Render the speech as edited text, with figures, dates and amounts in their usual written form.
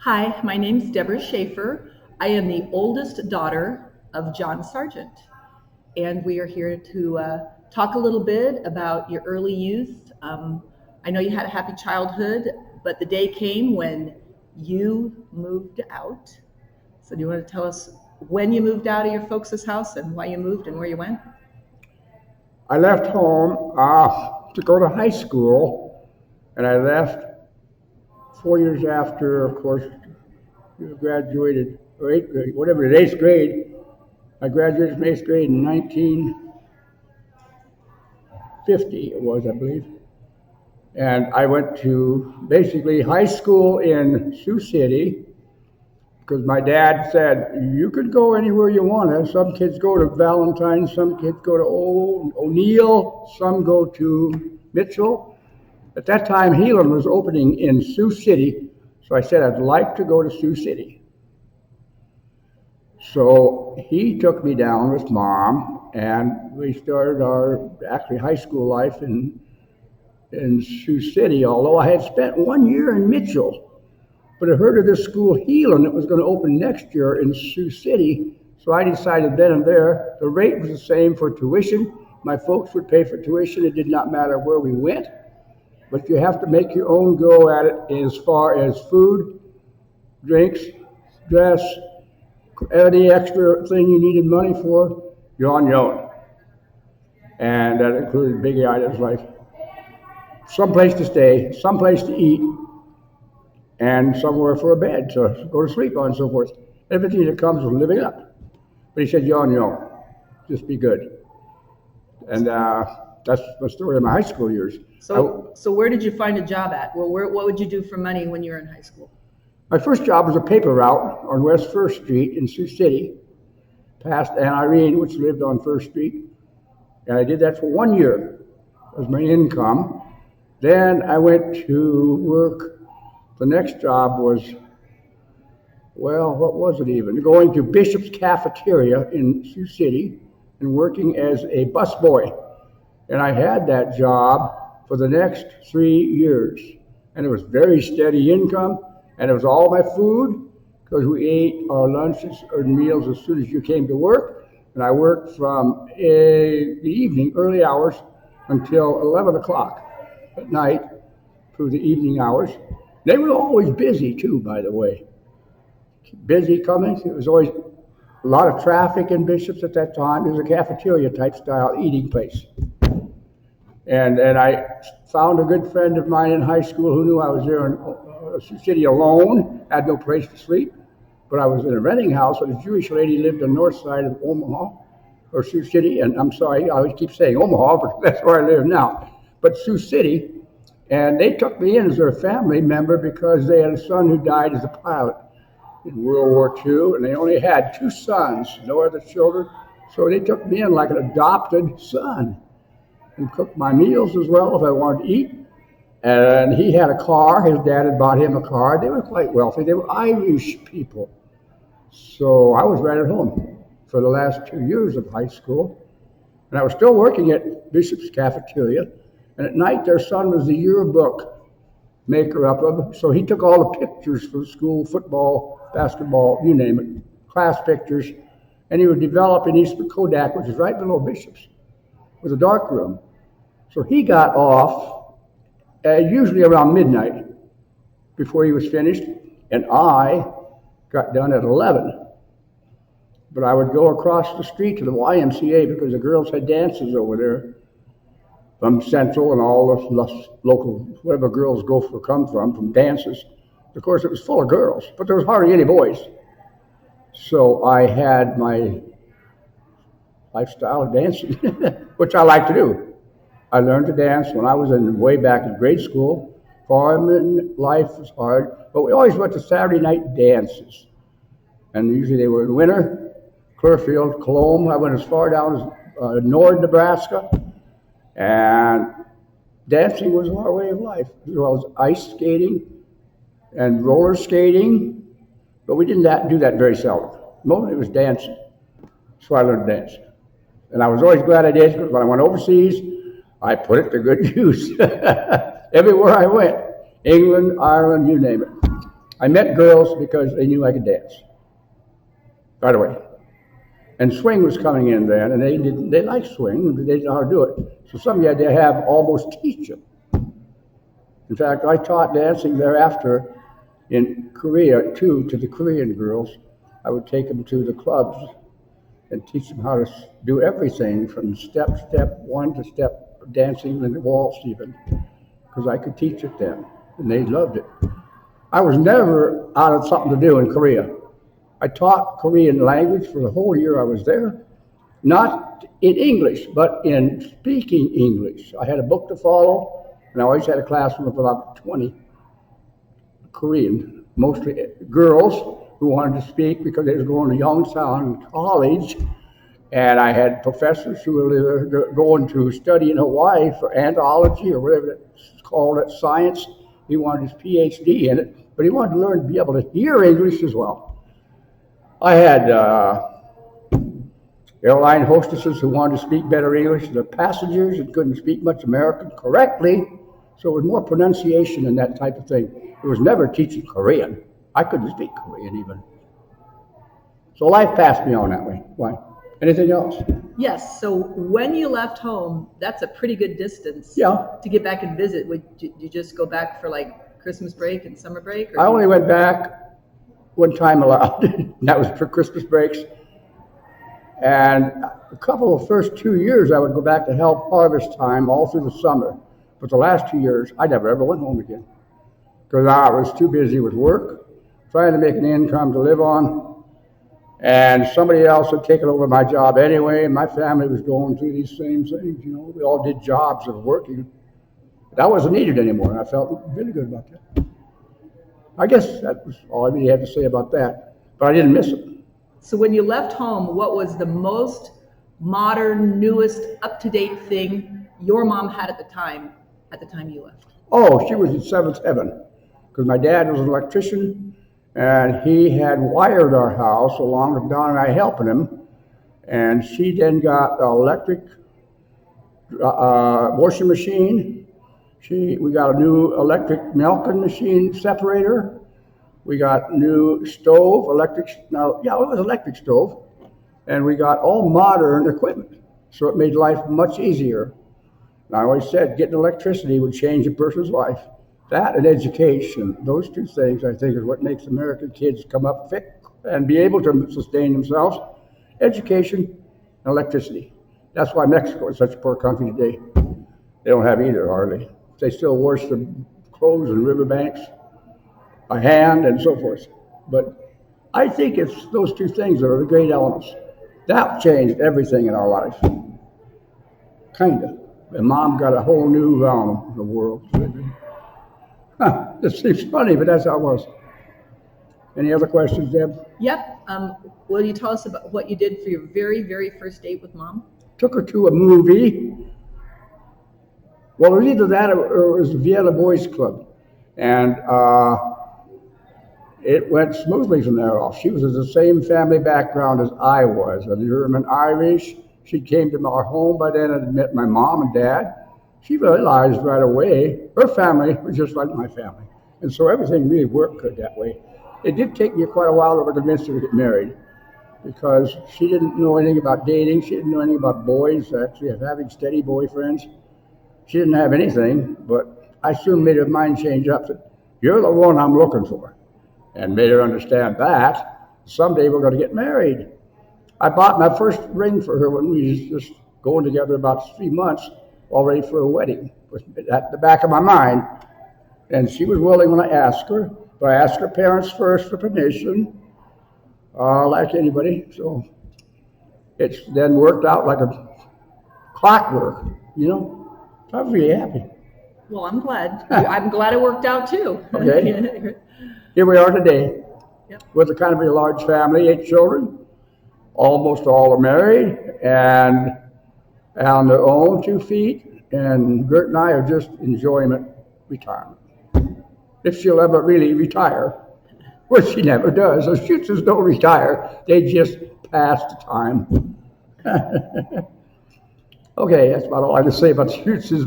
Hi, my name's Deborah Schaefer. I am the oldest daughter of John Sargent, and we are here to talk a little bit about your early youth. I know you had a happy childhood, but the day came when you moved out. So, do you want to tell us when you moved out of your folks' house and why you moved and where you went? I left home to go to high school, and I left 4 years after, of course, graduated, or eighth grade, whatever it is, eighth grade. I graduated from eighth grade in 1950, it was, I believe. And I went to basically high school in Sioux City because my dad said, you could go anywhere you want to. Some kids go to Valentine, some kids go to O'Neill, some go to Mitchell. At that time, Heelan was opening in Sioux City, so I said I'd like to go to Sioux City. So he took me down with Mom, and we started our actually high school life in Sioux City, although I had spent 1 year in Mitchell. But I heard of this school, Heelan, that was going to open next year in Sioux City, so I decided then and there the rate was the same for tuition. My folks would pay for tuition. It did not matter where we went. But you have to make your own go at it as far as food, drinks, dress, any extra thing you needed money for, you're on your own. And that included big items like someplace to stay, someplace to eat, and somewhere for a bed to go to sleep on and so forth. Everything that comes with living up. But he said, you're on your own. Just be good. And that's the story of my high school years. So where did you find a job at? Well, what would you do for money when you were in high school? My first job was a paper route on West First Street in Sioux City, past Ann Irene, which lived on First Street. And I did that for 1 year as my income. Then I went to work. The next job was, well, what was it even? Going to Bishop's Cafeteria in Sioux City and working as a busboy. And I had that job for the next 3 years. And it was very steady income, and it was all my food, because we ate our lunches or meals as soon as you came to work. And I worked from the evening, early hours, until 11 o'clock at night through the evening hours. They were always busy too, by the way. Busy coming. It was always a lot of traffic in Bishop's at that time. It was a cafeteria type style eating place. And I found a good friend of mine in high school who knew I was there in Sioux City alone, had no place to sleep. But I was in a renting house with a Jewish lady who lived on the north side of Omaha, or Sioux City. And I'm sorry, I always keep saying Omaha because that's where I live now. But Sioux City. And they took me in as their family member because they had a son who died as a pilot in World War II, and they only had 2 sons, no other children. So they took me in like an adopted son and cooked my meals as well if I wanted to eat. And he had a car. His dad had bought him a car. They were quite wealthy. They were Irish people. So I was right at home for the last 2 years of high school. And I was still working at Bishop's Cafeteria. And at night, their son was the yearbook maker up of it. So he took all the pictures for school, football, basketball, you name it, class pictures. And he would develop in East Kodak, which is right below Bishop's, with a dark room. So he got off usually around midnight before he was finished. And I got done at 11. But I would go across the street to the YMCA because the girls had dances over there. From Central and all the local, wherever girls come from dances. Of course, it was full of girls, but there was hardly any boys. So I had my lifestyle of dancing, which I like to do. I learned to dance when I was way back in grade school. Farming life was hard, but we always went to Saturday night dances. And usually they were in winter, Clearfield, Colomb. I went as far down as Nord, Nebraska. And dancing was our way of life, as well as ice skating and roller skating. But we didn't do that very seldom. Mostly it was dancing. So I learned to dance. And I was always glad I did, because when I went overseas, I put it to good use. Everywhere I went, England, Ireland, you name it. I met girls because they knew I could dance, right away. And swing was coming in then, and they liked swing, but they didn't know how to do it. So some you had to have almost teach them. In fact, I taught dancing thereafter in Korea too, to the Korean girls. I would take them to the clubs and teach them how to do everything from step one to step dancing in the waltz even, because I could teach it then, and they loved it. I was never out of something to do in Korea. I taught Korean language for the whole year I was there, not in English, but in speaking English. I had a book to follow, and I always had a classroom of about 20 Korean, mostly girls who wanted to speak because they was going to Youngsan College, and I had professors who were going to study in Hawaii for anthology or whatever it's called, at science. He wanted his PhD in it, but he wanted to learn to be able to hear English as well. I had airline hostesses who wanted to speak better English than the passengers and couldn't speak much American correctly, so it was more pronunciation and that type of thing. It was never teaching Korean. I couldn't speak Korean even. So life passed me on that way. Why? Anything else? Yes. So when you left home, that's a pretty good distance. Yeah. To get back and visit. Would you just go back for like Christmas break and summer break? Or I only went back one time allowed, and that was for Christmas breaks. And a couple of first 2 years, I would go back to help harvest time all through the summer. But the last 2 years, I never ever went home again because I was too busy with work, trying to make an income to live on. And somebody else had taken over my job anyway, and my family was going through these same things. You know, we all did jobs of working. But I wasn't needed anymore, and I felt really good about that. I guess that was all I really had to say about that, but I didn't miss it. So when you left home, what was the most modern, newest, up-to-date thing your mom had at the time you left? Oh, she was in seventh heaven, because my dad was an electrician, and he had wired our house along with Don and I helping him, and she then got an electric washing machine. We got a new electric milking machine separator. We got new stove, it was electric stove. And we got all modern equipment. So it made life much easier. And I always said getting electricity would change a person's life. That and education, those two things I think is what makes American kids come up fit and be able to sustain themselves. Education and electricity. That's why Mexico is such a poor country today. They don't have either hardly. They still wash their clothes in riverbanks by hand and so forth. But I think it's those two things that are the great elements. That changed everything in our life. Kinda. And Mom got a whole new realm of the world. This seems funny, but that's how it was. Any other questions, Deb? Yep. Will you tell us about what you did for your very, very first date with Mom? Took her to a movie. Well, it was either that or it was the Vienna Boys Club. And it went smoothly from there off. She was of the same family background as I was, a German Irish. She came to our home by then and had met my mom and dad. She realized right away her family was just like my family. And so everything really worked good that way. It did take me quite a while to convince her to get married because she didn't know anything about dating. She didn't know anything about boys, actually, of having steady boyfriends. She didn't have anything, but I soon made her mind change up that you're the one I'm looking for, and made her understand that someday we're going to get married. I bought my first ring for her when we was just going together about 3 months, all ready for a wedding. It was at the back of my mind, and she was willing when I asked her, but I asked her parents first for permission, like anybody. So it's then worked out like a clockwork, you know. I'm really happy. Well, I'm glad. I'm glad it worked out too. Okay. Here we are today. Yep. With a kind of a large family, 8 children. Almost all are married and on their own 2 feet. And Gert and I are just enjoyment retirement. If she'll ever really retire, which she never does. The Schutzes don't retire. They just pass the time. Okay, that's about all I can say about the Schutzes.